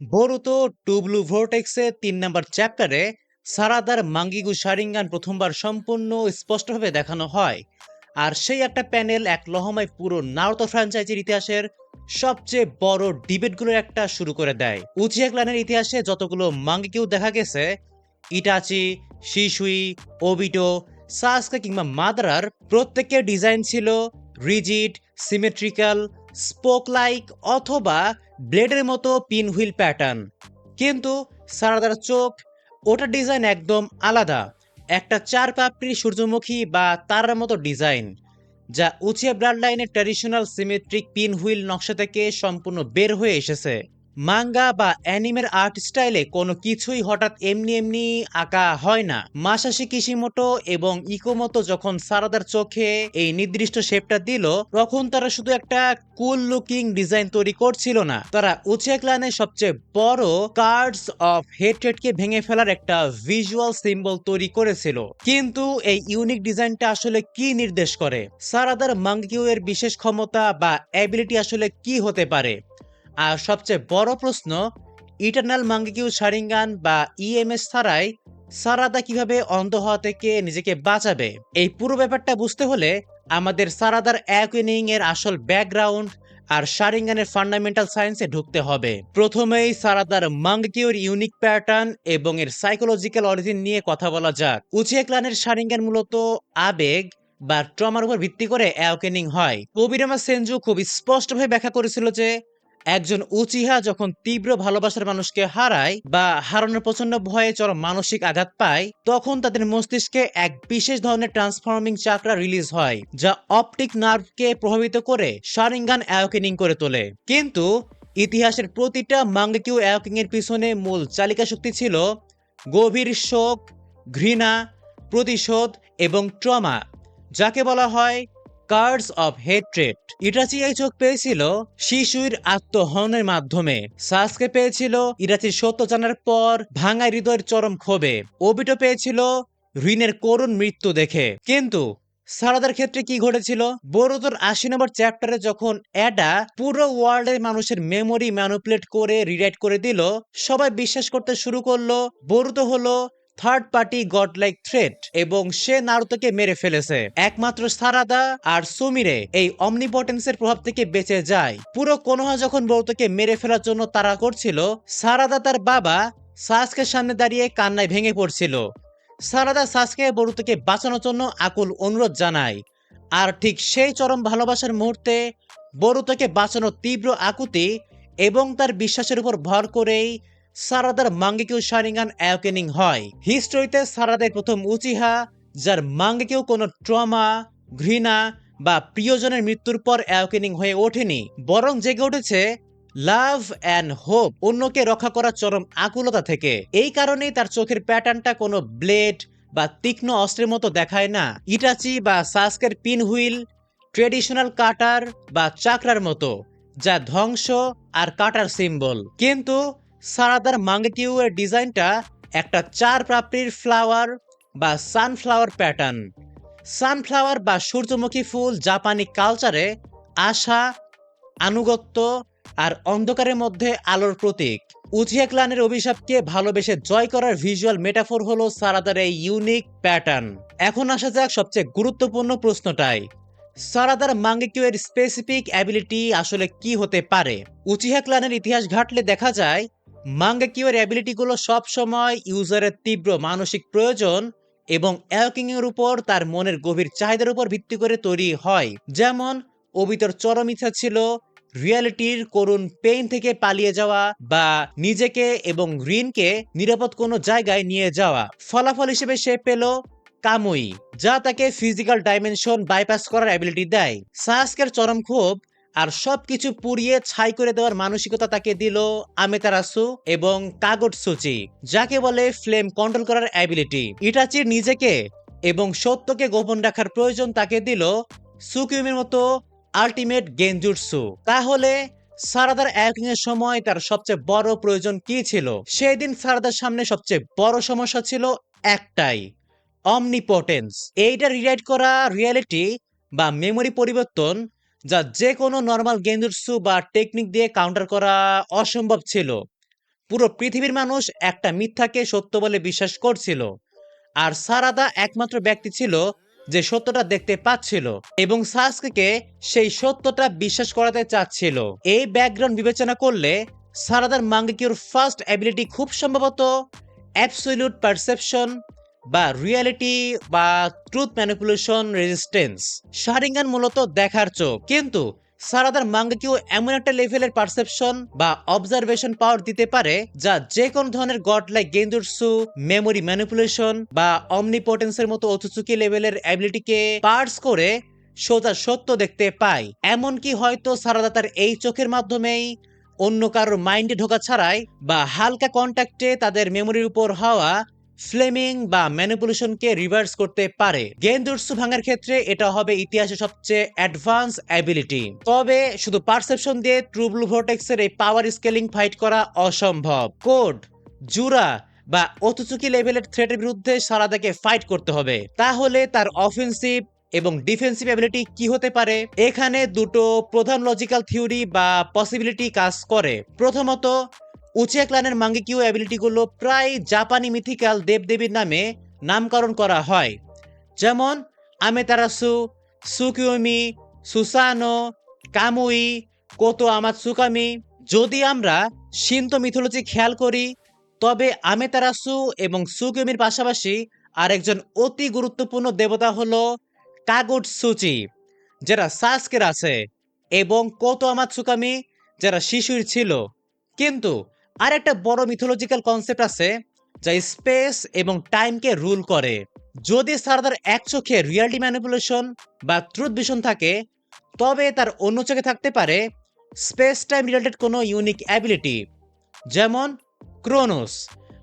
বোরুতো two blue ভোর্টেক্সে ৩ নম্বর চ্যাপ্টারে সারাদার মাঙ্গিগু Sharingan প্রথমবার সম্পূর্ণ স্পষ্টভাবে দেখানো হয়। আর সেই একটা প্যানেল এক লহমায় পুরো নারুতো ফ্র্যাঞ্চাইজির ইতিহাসের সবচেয়ে বড় ডিবেটগুলোর একটা শুরু করে দেয়। উচিয়া ক্লানের ইতিহাসে যতগুলো মাঙ্গিকিউ দেখা গেছে, ইটাচি, শিশুই, ওবিটো, সাসকে কিংবা মাদারার প্রত্যেকের ডিজাইন ছিল রিজিড, সিমেট্রিক্যাল, স্পোক লাইক অথবা ব্লেডের মতো পিন হুইল প্যাটার্ন। কিন্তু সারাদার চোখ, ওটার ডিজাইন একদম আলাদা। একটা চার পাপড়ি সূর্যমুখী বা তারার মতো ডিজাইন, যা উচিয়া ব্লাড লাইনের ট্র্যাডিশনাল সিমেট্রিক পিন হুইল নকশা থেকে সম্পূর্ণ বের হয়ে এসেছে। মাঙ্গা বা অ্যানিমের আর্ট স্টাইলে কোনো কিছুই হঠাৎ এমনি এমনি আঁকা হয় না। মাসাশি কিশিমোটো এবং ইকোমোতো যখন সারাদার চোখে এই নির্দিষ্ট শেপটা দিল, তখন তারা শুধু একটা কুল লুকিং ডিজাইন তৈরি করছিল না, তারা উচিয়া ক্লানের সবচেয়ে বড় কার্ডস অফ হেট্রেডকে ভেঙে ফেলার একটা ভিজুয়াল সিম্বল তৈরি করেছিল। কিন্তু এই ইউনিক ডিজাইনটা আসলে কি নির্দেশ করে? সারাদার মাঙ্গিকিউ এর বিশেষ ক্ষমতা বা অ্যাবিলিটি আসলে কি হতে পারে? আর সবচেয়ে বড় প্রশ্ন, ইটারনাল মাঙ্গিকিউ শারিঙ্গান বা ইএমএস ছাড়াই সারাদা কিভাবে অন্ধ হওয়া থেকে নিজেকে বাঁচাবে? এই পুরো ব্যাপারটা বুঝতে হলে আমাদের সারাদার অ্যাওয়েনিং এর আসল ব্যাকগ্রাউন্ড আর শারিঙ্গানের ফান্ডামেন্টাল সায়েন্সে ঢুকতে হবে। প্রথমেই সারাদার মাঙ্গিকিউর ইউনিক প্যাটার্ন এবং এর সাইকোলজিক্যাল অরিজিন নিয়ে কথা বলা যাক। উচিয়া ক্লানের শারিঙ্গান মূলত আবেগ বা ট্রমার উপর ভিত্তি করে অ্যাওয়েনিং হয়। কবিরামা সেনজু খুব স্পষ্টভাবে ব্যাখ্যা করেছিল যে একজন উচিহা যখন তীব্র ভালোবাসার মানুষকে হারায় বা হারানোর প্রচন্ড ভয়ে চরম মানসিক আঘাত পায়, তখন তাদের মস্তিষ্কে এক বিশেষ ধরনের ট্রান্সফর্মিং চাকরা রিলিজ হয়, যা অপটিক নার্ভকে প্রভাবিত করে শারিঙ্গান অ্যাওয়েনিং করে তোলে। কিন্তু ইতিহাসের প্রতিটা মাঙ্গেকিউ অ্যাওয়েনিং এর পিছনে মূল চালিকা শক্তি ছিল গভীর শোক, ঘৃণা, প্রতিশোধ এবং ট্রমা, যাকে বলা হয় কার্ডস অফ হেট্রেড। ইটাচি এই চোখ পেয়েছিল শিশুর আত্মহননের মাধ্যমে, সাসকে পেয়েছিল ইরাচির সত্য জানার পর ভাঙা হৃদয়ের চরম ক্ষোভে, ওবিটো পেয়েছিল রিনের করুণ মৃত্যু দেখে। কিন্তু সারাদার ক্ষেত্রে কি ঘটেছিল? বোরোতোর ৮০ নম্বর চ্যাপ্টারে যখন অ্যাডা পুরো ওয়ার্ল্ডের মানুষের মেমোরি ম্যানুপুলেট করে রিরাইট করে দিল, সবাই বিশ্বাস করতে শুরু করলো বোরোতো হলো third party god like threat এবং সে নারুতোকে মেরে ফেলেছে। একমাত্র সারাদা আর সুমিরে এই অমনিপটেন্সের প্রভাব থেকে বেঁচে যায়। পুরো কোনোহা যখন বোরোতোকে মেরে ফেলার জন্য তাড়া করছিল, সারাদা তার বাবা সাসকের সামনে দাঁড়িয়ে কান্নায় ভেঙে পড়ছিল। সারাদা সাসকে বোরুতোকে বাঁচানোর জন্য আকুল অনুরোধ জানায়। আর ঠিক সেই চরম ভালোবাসার মুহূর্তে বোরুতোকে বাঁচানোর তীব্র আকুতি এবং তার বিশ্বাসের উপর ভর করেই সারাদার মাঙ্গেকিউ শারিঙ্গান অ্যাওয়েনিং হয়। হিস্ট্রিতে সারাদার প্রথম উচিহা যার মাঙ্গেকিউ কোনো ট্রমা, ঘৃণা বা প্রিয়জনের মৃত্যুর পর অ্যাওয়েনিং হয়ে ওঠেনি, বরং জেগে উঠেছে লাভ অ্যান্ড হোপ, অন্যকে রক্ষা করার চরম আকুলতা থেকে। এই কারণেই তার চোখের প্যাটার্নটা কোনো ব্লেড বা তীক্ষ্ণ অস্ত্রের মতো দেখায় না। ইটাচি বা সাস্কের পিন হুইল ট্রেডিশনাল কাটার বা চাকরার মতো, যা ধ্বংস আর কাটার সিম্বল। কিন্তু সারাদার মাঙ্গেকিউ এর ডিজাইনটা একটা চার পাপড়ির ফ্লাওয়ার বা সানফ্লাওয়ার প্যাটার্ন। সানফ্লাওয়ার বা সূর্যমুখী ফুল জাপানি কালচারে আশা, আনুগত্য আর অন্ধকারের মধ্যে আলোর প্রতীক। উচিয়া ক্লানের অভিশাপকে ভালোবেসে জয় করার ভিজুয়াল মেটাফোর হলো সারাদার এই ইউনিক প্যাটার্ন। এখন আসা যাক সবচেয়ে গুরুত্বপূর্ণ প্রশ্নটাই, সারাদার মাঙ্গেকিউ এর স্পেসিফিক অ্যাবিলিটি আসলে কি হতে পারে? উচিহা ক্লানের ইতিহাস ঘাটলে দেখা যায় মাঙ্গেকিউ এর অ্যাবিলিটিগুলো সবসময় ইউজারের তীব্র মানসিক প্রয়োজন এবং অ্যাওয়েনিং এর উপর তার মনের গভীর চাহিদার উপর ভিত্তি করে তৈরি হয়। যেমন ওবিতোর চরম ইচ্ছা ছিল রিয়ালিটির করুণ পেইন থেকে পালিয়ে যাওয়া বা নিজেকে এবং রিনকে নিরাপদ কোনো জায়গায় নিয়ে যাওয়া। ফলাফল হিসেবে সে পেল কামুই, যা তাকে ফিজিক্যাল ডাইমেনশন বাইপাস করার অ্যাবিলিটি দেয়। সায়াস্কের চরম ক্ষোভ আর সবকিছু পুড়িয়ে ছাই করে দেওয়ার মানসিকতা তাকে দিল আমেতারাসু এবং কাগটসুচি, যাকে বলে ফ্লেম কন্ট্রোল করার অ্যাবিলিটি। ইটাচির নিজেকে এবং সত্যকে গোপন রাখার প্রয়োজন তাকে দিল সুকিউমির মতো আল্টিমেট গেনজুটসু। তাহলে সারাদার অ্যাওয়েনিং এর সময় তার সবচেয়ে বড় প্রয়োজন কি ছিল? সেই দিন সারাদার সামনে সবচেয়ে বড় সমস্যা ছিল একটাই, অমনিপটেন্স। এইটা রিরাইট করা রিয়ালিটি বা মেমোরি পরিবর্তন, যা যে কোনো নর্মাল গেনজুটসু বা টেকনিক দিয়ে কাউন্টার করা অসম্ভব ছিল। পুরো পৃথিবীর মানুষ একটা মিথ্যাকে সত্য বলে বিশ্বাস করছিল, আর সারাদা একমাত্র ব্যক্তি ছিল যে সত্যটা দেখতে পাচ্ছিল এবং সাসকে সেই সত্যটা বিশ্বাস করাতে চাচ্ছিল। এই ব্যাকগ্রাউন্ড বিবেচনা করলে সারাদার মাঙ্গেকিউর ফার্স্ট অ্যাবিলিটি খুব সম্ভবত অ্যাবসলিউট পারসেপশন বা রিয়েলিটি বা ট্রুথ ম্যানিপুলেশন রেজিস্ট্যান্স। শারিঙ্গান মূলত দেখার চোখ, কিন্তু সারাদার মাঙ্গেকিউ এমন একটা লেভেলের পারসেপশন বা অবজারভেশন পাওয়ার দিতে পারে যা যে কোনো ধরনের গড লাইক গেন্দুরসু, মেমোরি ম্যানিপুলেশন বা অমনিপোটেন্সের মতো অচুচুকি লেভেলের অ্যাবিলিটিকে পার্স করে সোজা সত্য দেখতে পায়। এমনকি হয়তো সারাদা তার এই চোখের মাধ্যমেই অন্য কারোর মাইন্ডে ঢোকা ছাড়াই বা হালকা কন্ট্যাক্টে তাদের মেমোরির উপর হওয়া ফ্লেমিং বা ম্যানিপুলেশনকে রিভার্স করতে পারে। গেন্দুরসু ভাঙার ক্ষেত্রে এটা হবে ইতিহাসের সবচেয়ে অ্যাডভান্স অ্যাবিলিটি। তবে শুধু পারসেপশন দিয়ে ট্রু ব্লু ভর্টেক্সের এই পাওয়ার স্কেলিং ফাইট করা অসম্ভব। কোড, জুরা বা অতুচুকি লেভেলের থ্রেটের বিরুদ্ধে সারাদাকে ফাইট করতে হবে। তাহলে তার অফেন্সিভ এবং ডিফেন্সিভ অ্যাবিলিটি কি হতে পারে? এখানে দুটো প্রধান লজিক্যাল থিওরি বা পসিবিলিটি কাজ করে। প্রথমত, উচিয়া ক্লানের মাঙ্গেকিউ অ্যাবিলিটিগুলো প্রায় জাপানি মিথিক্যাল দেবদেবীর নামে নামকরণ করা হয়, যেমন আমেতারাসু, সুকিওমি, সুসানো, কামুই, কোতো আমাতসুকামি। যদি আমরা শিন্তো মিথোলজি খেয়াল করি, তবে আমেতারাসু এবং সুকিওমির পাশাপাশি আরেকজন অতি গুরুত্বপূর্ণ দেবতা হলো কাগুটসুচি, যারা সাসকের আছে, এবং কোতো আমাতসুকামি, যারা শিশুর ছিল। কিন্তু আরেকটা বড় মিথোলজিক্যাল কনসেপ্ট আছে যা স্পেস এবং টাইমকে রুল করে। যদি সারদার এক চোখে রিয়ালিটি ম্যানিপুলেশন বা ট্রুথ ভিশন থাকে, তবে তার অন্য চোখে থাকতে পারে স্পেস টাইম রিলেটেড কোনো ইউনিক অ্যাবিলিটি, যেমন ক্রোনোস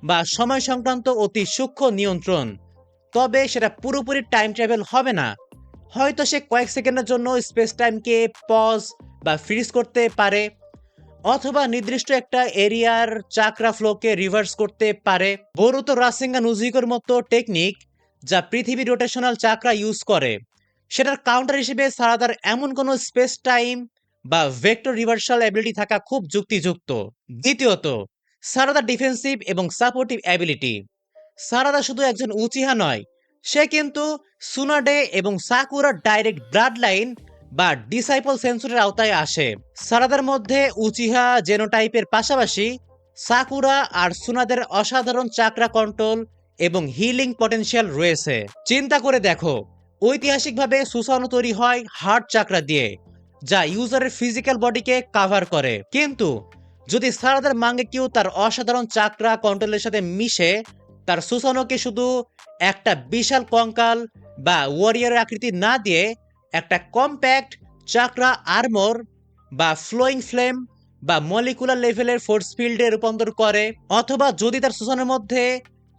বা সময় সংক্রান্ত অতি সূক্ষ্ম নিয়ন্ত্রণ। তবে সেটা পুরোপুরি টাইম ট্রাভেল হবে না, হয়তো সে কয়েক সেকেন্ডের জন্য স্পেস টাইমকে পজ বা ফ্রিজ করতে পারে, অথবা নির্দিষ্ট একটা এরিয়ার চাকরা ফ্লোকে রিভার্স করতে পারে। বরুতো রাসেঙ্গা নুজিকোর মতো টেকনিক যা পৃথিবীর রোটেশনাল চাকরা ইউজ করে, সেটার কাউন্টার হিসেবে সারাদার এমন কোনো স্পেস টাইম বা ভেক্টর রিভার্সাল অ্যাবিলিটি থাকা খুব যুক্তিযুক্ত। দ্বিতীয়ত, সারাদার ডিফেন্সিভ এবং সাপোর্টিভ অ্যাবিলিটি। সারাদা শুধু একজন উচিহা নয়, সে কিন্তু সুনাডে এবং সাকুরার ডাইরেক্ট ব্লাড লাইন বা ডিসাইপল সেন্সরের আওতায় আসে। সারাদার মধ্যে উচিহা জেনোটাইপের পাশাপাশি সাকুরা আর সুনাদের অসাধারণ চাকরা কন্ট্রোল এবং হিলিং পটেনশিয়াল রয়েছে। চিন্তা করে দেখো, ঐতিহাসিকভাবে সুসানো তৈরি হয় হার্ট চাকরা দিয়ে, যা ইউজারের ফিজিক্যাল বডিকে কাভার করে। কিন্তু যদি সারাদার মাঙ্গেকিউ তার অসাধারণ চাকরা কন্ট্রোলের সাথে মিশে তার সুসানোকে শুধু একটা বিশাল কঙ্কাল বা ওয়ারিয়ারের আকৃতি না দিয়ে একটা কম্প্যাক্ট চাকরা আর্মর বা ফ্লোয়িং ফ্লেম বা মলিকুলার লেভেলের ফোর্স ফিল্ডে রূপান্তর করে, অথবা যদি তার সুসানের মধ্যে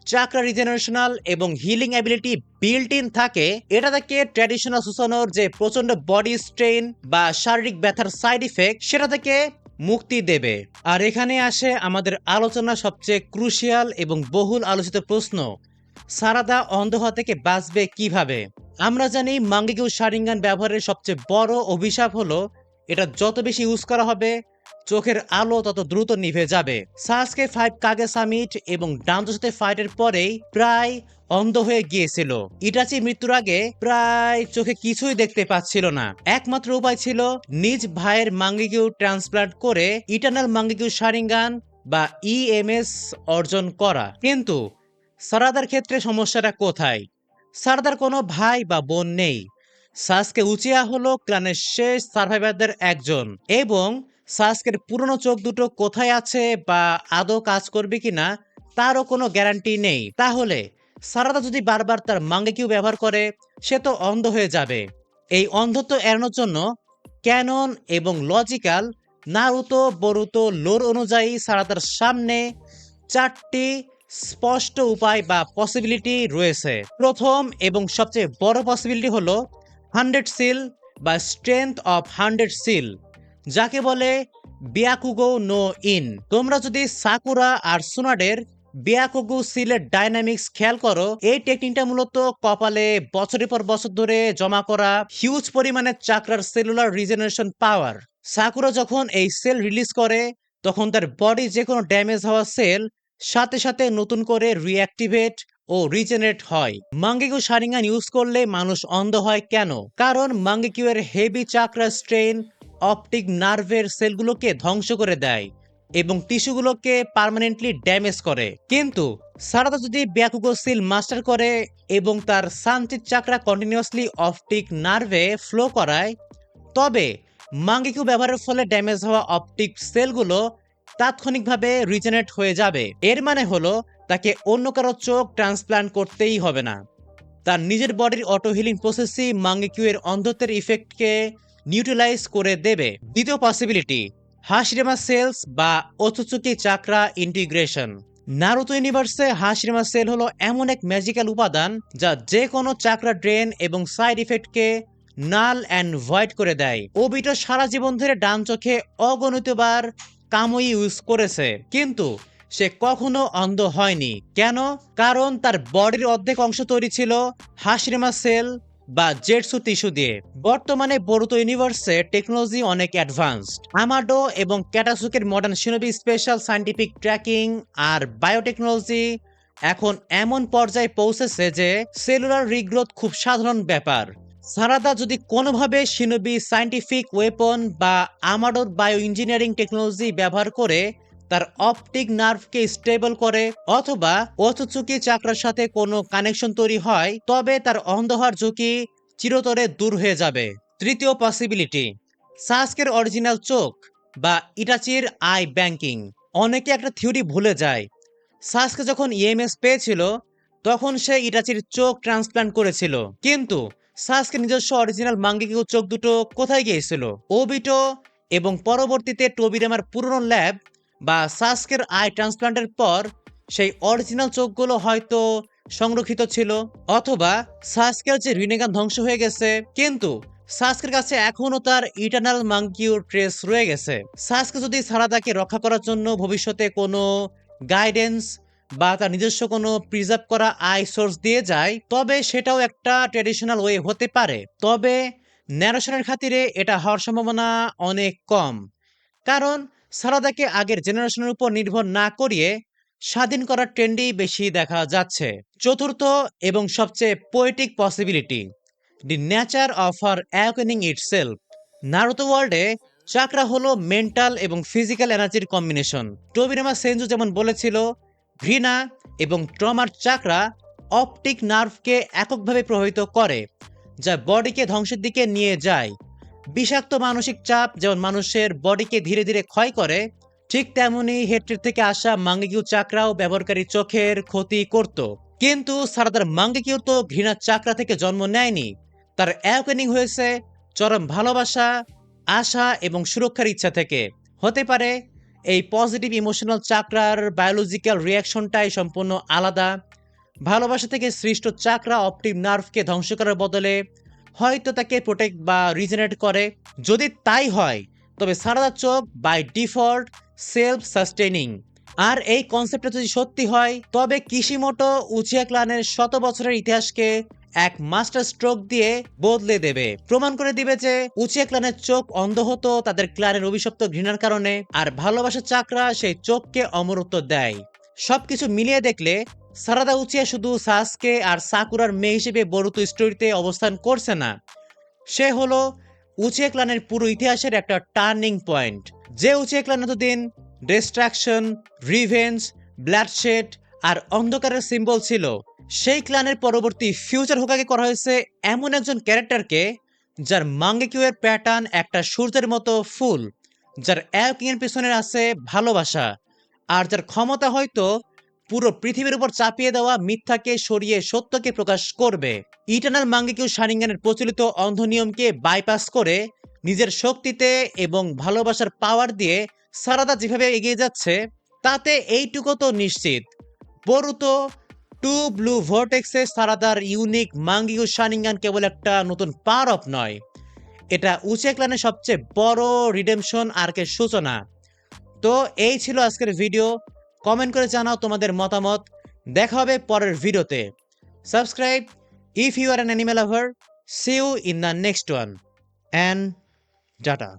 চাকরা রিজেনারেশনাল এবং হিলিং অ্যাবিলিটি বিল্ট ইন থাকে, এটা থেকে ট্র্যাডিশনাল সুসানোর যে প্রচন্ড বডি স্ট্রেন বা শারীরিক ব্যথার সাইড ইফেক্ট, সেটা থেকে মুক্তি দেবে। আর এখানে আসে আমাদের আলোচনা সবচেয়ে ক্রুশিয়াল এবং বহুল আলোচিত প্রশ্ন, সারাদা অন্ধ হওয়া থেকে বাঁচবে কিভাবে? আমরা জানি মাঙ্গেকিউ শারিঙ্গান ব্যবহারের সবচেয়ে বড় অভিশাপ হলো এটা যত বেশি ইউজ করা হবে, চোখের আলো তত দ্রুত নিভে যাবে। সাসকে 5 কাগে সামিট এবং ডানজোর সাথে ফাইটের পরেই প্রায় অন্ধ হয়ে গিয়েছিল। ইটাচি মৃত্যুর আগে প্রায় চোখে কিছুই দেখতে পাচ্ছিল না। একমাত্র উপায় ছিল নিজ ভাইয়ের মাঙ্গেকিউ ট্রান্সপ্লান্ট করে ইটার্নাল মাঙ্গেকিউ শারিঙ্গান বা ইএমএস অর্জন করা। কিন্তু সারাদার ক্ষেত্রে সমস্যাটা কোথায়? সারাদার কোনো ভাই বা বোন নেই। সাসকে উচিয়া হলো ক্লানের শেষ সার্ভাইভারদের একজন, এবং সাসকের পুরনো চোখ দুটো কোথায় আছে বা আদৌ কাজ করবে কিনা তারও কোনো গ্যারান্টি নেই। তাহলে সারাদা যদি বারবার তার মাঙ্গেকিউ ব্যবহার করে, সে তো অন্ধ হয়ে যাবে। এই অন্ধত্ব এড়ানোর জন্য ক্যানন এবং লজিক্যাল নারুতো বরুতো লোর অনুযায়ী সারাদার সামনে 4টি স্পষ্ট উপায় বা পসিবিলিটি রয়েছে। প্রথম এবং সবচেয়ে বড় পসিবিলিটি হলো 100 সিল বা স্ট্রেংথ অফ 100 সিল, যাকে বলে বিয়াকুগো নো ইন। তোমরা যদি সাকুরা আর সুনাডের বিয়াকুগো সিলের ডাইনামিক্স খেয়াল করো, এই টেকনিকটা মূলত কপালে বছরের পর বছর ধরে জমা করা হিউজ পরিমাণে চাকরার সেলুলার রিজেনারেশন পাওয়ার। সাকুরা যখন এই সেল রিলিজ করে, তখন তার বডি যে কোনো ড্যামেজ হওয়া সেল সাথে সাথে নতুন করে রিঅ্যাক্টিভেট ও রিজেনারেট হয়। মাঙ্গেকিউ শারিঙ্গান ইউজ করলে মানুষ অন্ধ হয় কেন? কারণ মাঙ্গেকিউ এর হেভি চাকরা স্ট্রেন অপটিক নার্ভের সেলগুলোকে ধ্বংস করে দেয় এবং টিস্যুগুলোকে পার্মানেন্টলি ড্যামেজ করে। কিন্তু সারাদা যদি ব্যাকুগো সিল মাস্টার করে এবং তার সানচিত চাকরা কন্টিনিউয়াসলি অপটিক নার্ভে ফ্লো করায়, তবে মাঙ্গেকিউ ব্যবহারের ফলে ড্যামেজ হওয়া অপটিক সেলগুলো তাৎক্ষণিকভাবে রিজেনারেট হয়ে যাবে। এর মানে হলো তাকে অন্য কারো চোখ ট্রান্সপ্লান্ট করতেই হবে না। তার নিজের বডির অটো হিলিং প্রসেসই মাঙ্গেকিউ এর অন্ধত্বের ইফেক্টকে নিউট্রালাইজ করে দেবে। দ্বিতীয় পসিবিলিটি, হাশিরামা সেলস বা ওতসুকি চাকরা ইন্টিগ্রেশন। নারুতো ইউনিভার্সে হাশিরামা সেল হলো এমন এক ম্যাজিক্যাল উপাদান যা যে কোনো চাকরা ড্রেন এবং সাইড ইফেক্টকে নাল অ্যান্ড ভয়েড করে দেয়। ওবিটো সারা জীবন ধরে ডান চোখে অগণিতবার কামই ইউজ করেছে, কিন্তু সে কখনো অন্ধ হয়নি। কেন? কারণ তার বডির অর্ধেক অংশ তৈরি ছিল হাশিরামা সেল বা জেটসু টিস্যু দিয়ে। বর্তমানে বোরুতো ইউনিভার্সে টেকনোলজি অনেক অ্যাডভান্সড। আমাডো এবং ক্যাটাসুকের modern shinobi special scientific tracking আর বায়োটেকনোলজি এখন এমন পর্যায়ে পৌঁছেছে যে সেলুলার রিগ্রোথ খুব সাধারণ ব্যাপার। সারাদা যদি কোনোভাবে শিনোবি সায়েন্টিফিক ওয়েপন বা আমাডোর বায়ো ইঞ্জিনিয়ারিং টেকনোলজি ব্যবহার করে তার অপটিক নার্ভকে স্টেবল করে অথবা ওতসুকি চাকরার সাথে কোনো কানেকশন তৈরি হয়, তবে তার অন্ধ হওয়ার ঝুঁকি চিরতরে দূর হয়ে যাবে। তৃতীয় পসিবিলিটি, সাস্কের অরিজিনাল চোখ বা ইটাচির আই ব্যাংকিং। অনেকে একটা থিওরি ভুলে যায়। সাস্কে যখন ইএমএস পেয়েছিল তখন সে ইটাচির চোখ ট্রান্সপ্লান্ট করেছিল, কিন্তু সাস্কে নিজস্ব অরিজিনাল মাঙ্গেকিউ চোখ দুটো কোথায় গিয়েছিল? ওবিটো এবং পরবর্তীতে টোবিরামার পুরনো ল্যাব বা সাস্কের আই ট্রান্সপ্লান্টের পর সেই অরিজিনাল চোখগুলো হয়তো সংরক্ষিত ছিল, অথবা সাস্কের যে রিনেগান ধ্বংস হয়ে গেছে, কিন্তু সাস্কের কাছে এখনো তার ইটার্নাল মাঙ্গিউর ট্রেস রয়ে গেছে। সাস্কে যদি সারাদাকে রক্ষা করার জন্য ভবিষ্যতে কোনো গাইডেন্স বা তার নিজস্ব কোনো প্রিজার্ভ করা আই সোর্স দিয়ে যায়, তবে সেটাও একটা ট্র্যাডিশনাল ওয়ে হতে পারে। তবে ন্যারেশনের খাতিরে এটা হওয়ার সম্ভাবনা অনেক কম, কারণ সারাদাকে আগের জেনারেশনের উপর নির্ভর না করিয়ে স্বাধীন করার ট্রেন্ডই বেশি দেখা যাচ্ছে। চতুর্থ এবং সবচেয়ে poetic possibility, the nature of her অ্যাওয়েনিং ইটসেলফ। নারুতো ওয়ার্ল্ডে চাকরা হলো মেন্টাল এবং ফিজিক্যাল এনার্জির কম্বিনেশন। টোবিরামা সেনজু যেমন বলেছিল, ঘৃণা এবং ট্রমার চাকরা অপটিক নার্ভকে এককভাবে প্রভাবিত করে, যা বডিকে ধ্বংসের দিকে নিয়ে যায়। বিষাক্ত মানসিক চাপ যেমন মানুষের বডিকে ধীরে ধীরে ক্ষয় করে, ঠিক তেমনি হেড্রেট থেকে আসা মাঙ্গেকিউ চাকরাও ব্যবহারকারী চোখের ক্ষতি করত। কিন্তু সারাদার মাঙ্গেকিউ তো ঘৃণার চাকরা থেকে জন্ম নেয়নি। তার অ্যাওয়েনিং হয়েছে চরম ভালোবাসা, আশা এবং সুরক্ষার ইচ্ছা থেকে। হতে পারে এই পজিটিভ ইমোশনাল চাকরার বায়োলজিক্যাল রিয়াকশনটাই সম্পূর্ণ আলাদা। ভালোবাসা থেকে সৃষ্ট চাকরা অপটিক নার্ভকে ধ্বংস করার বদলে হয়তো তাকে প্রোটেক্ট বা রিজেনারেট করে। যদি তাই হয়, তবে সারাদা চোখ বাই ডিফল্ট সেলফ সাস্টেইনিং। আর এই কনসেপ্টটা যদি সত্যি হয়, তবে কিশিমোটো উচিয়া ক্লানের শত বছরের ইতিহাসকে এক মাস্টার স্ট্রোক দিয়ে বদলে দেবে। প্রমাণ করে দিবে যে উচিয়া ক্লানের চোখ অন্ধ হতো তাদের ক্লানের অভিশপ্ত ঘৃণার কারণে, আর ভালোবাসার চাকরা সেই চোখকে অমরত্ব দেয়। সবকিছু মিলিয়ে দেখলে সারাদা উচিয়া শুধু সাসকে আর সাকুরার মেয়ে হিসেবে বরুতো স্টোরিতে অবস্থান করছে না, সে হলো উচিয়া ক্লানের পুরো ইতিহাসের একটা টার্নিং পয়েন্ট। যে উচিয়া ক্লান এতদিন ডিস্ট্রাকশন, রিভেঞ্জ, ব্লাডশেড আর অন্ধকারের সিম্বল ছিল, সেই ক্লানের পরবর্তী ফিউচার হোকাকে করা হয়েছে এমন একজন ক্যারেক্টারকে যার মাঙ্গেকিউ এর প্যাটার্ন একটা সূর্যের মতো ফুল, যার অ্যাওকিং এর পেছনে আছে ভালোবাসা, আর যার ক্ষমতা হয়তো পুরো পৃথিবীর উপর চাপিয়ে দেওয়া মিথ্যাকে সরিয়ে সত্যকে প্রকাশ করবে। ইটার্নাল মাঙ্গেকিউ শারিঙ্গানের প্রচলিত অন্ধ নিয়মকে বাইপাস করে নিজের শক্তিতে এবং ভালোবাসার পাওয়ার দিয়ে সারাদা যেভাবে এগিয়ে যাচ্ছে, তাতে এইটুকু তো নিশ্চিত, বরুতো টু ব্লু ভর্টেক্সে সারাদার ইউনিক মাঙ্গেকিউ শারিঙ্গান কেবল একটা নতুন পাওয়ার অফ নয়, এটা উচিয়া ক্লানের সবচেয়ে বড় রিডেমশন আর্কের সূচনা। তো এই ছিল আজকের ভিডিও। কমেন্ট করে জানাও তোমাদের মতামত। দেখা হবে পরের ভিডিওতে। Subscribe if you are an animal lover. See you in the next one, and tata.